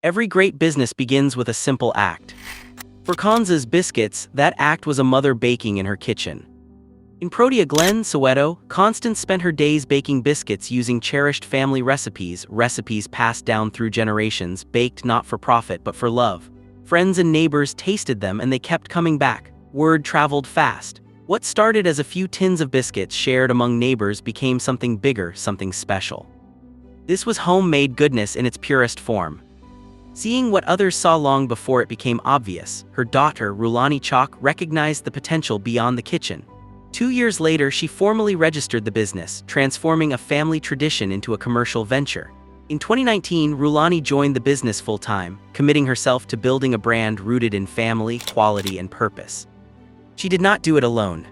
Every great business begins with a simple act. For Conza's Biscuits, that act was a mother baking in her kitchen. In Protea Glen, Soweto, Constance spent her days baking biscuits using cherished family recipes passed down through generations, baked not for profit but for love. Friends and neighbors tasted them and they kept coming back. Word traveled fast. What started as a few tins of biscuits shared among neighbors became something bigger, something special. This was homemade goodness in its purest form. Seeing what others saw long before it became obvious, her daughter, Rhulani Chauke, recognized the potential beyond the kitchen. 2 years later, she formally registered the business, transforming a family tradition into a commercial venture. In 2019, Rhulani joined the business full-time, committing herself to building a brand rooted in family, quality, and purpose. She did not do it alone.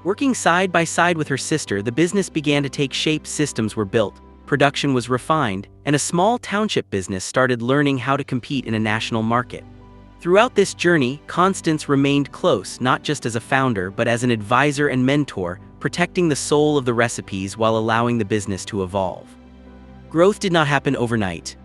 Working side by side with her sister, the business began to take shape. Systems were built, production was refined, and a small township business started learning how to compete in a national market. Throughout this journey, Constance remained close, not just as a founder but as an advisor and mentor, protecting the soul of the recipes while allowing the business to evolve. Growth did not happen overnight.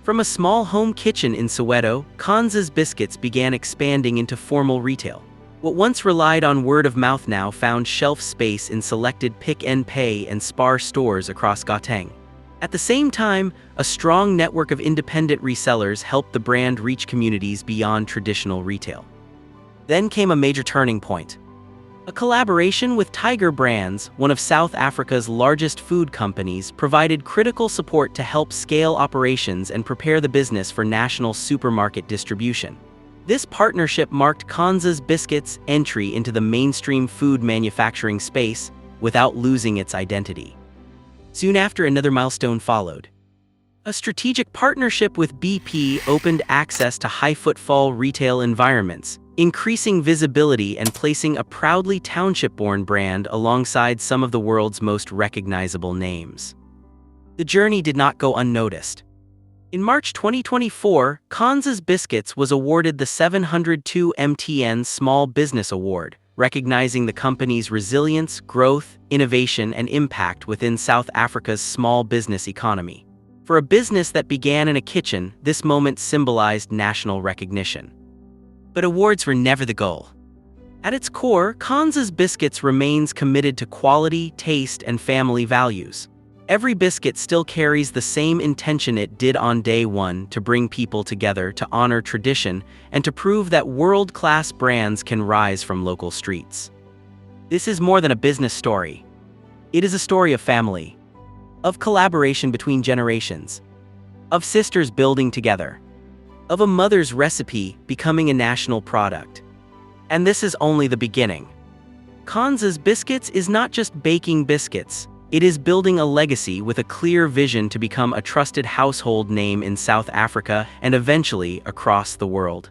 From a small home kitchen in Soweto, Conza's Biscuits began expanding into formal retail. What once relied on word of mouth now found shelf space in selected Pick n Pay and SPAR stores across Gauteng. At the same time, a strong network of independent resellers helped the brand reach communities beyond traditional retail. Then came a major turning point. A collaboration with Tiger Brands, one of South Africa's largest food companies, provided critical support to help scale operations and prepare the business for national supermarket distribution. This partnership marked Conza's Biscuits' entry into the mainstream food manufacturing space without losing its identity. Soon after, another milestone followed. A strategic partnership with BP opened access to high-footfall retail environments, increasing visibility and placing a proudly township-born brand alongside some of the world's most recognizable names. The journey did not go unnoticed. In March 2024, Conza's Biscuits was awarded the 702 MTN Small Business Award, recognizing the company's resilience, growth, innovation, and impact within South Africa's small business economy. For a business that began in a kitchen, this moment symbolized national recognition. But awards were never the goal. At its core, Conza's Biscuits remains committed to quality, taste, and family values. Every biscuit still carries the same intention it did on day one: to bring people together, to honor tradition, and to prove that world-class brands can rise from local streets. This is more than a business story. It is a story of family, of collaboration between generations, of sisters building together, of a mother's recipe becoming a national product. And this is only the beginning. Conza's Biscuits is not just baking biscuits. It is building a legacy with a clear vision to become a trusted household name in South Africa and eventually across the world.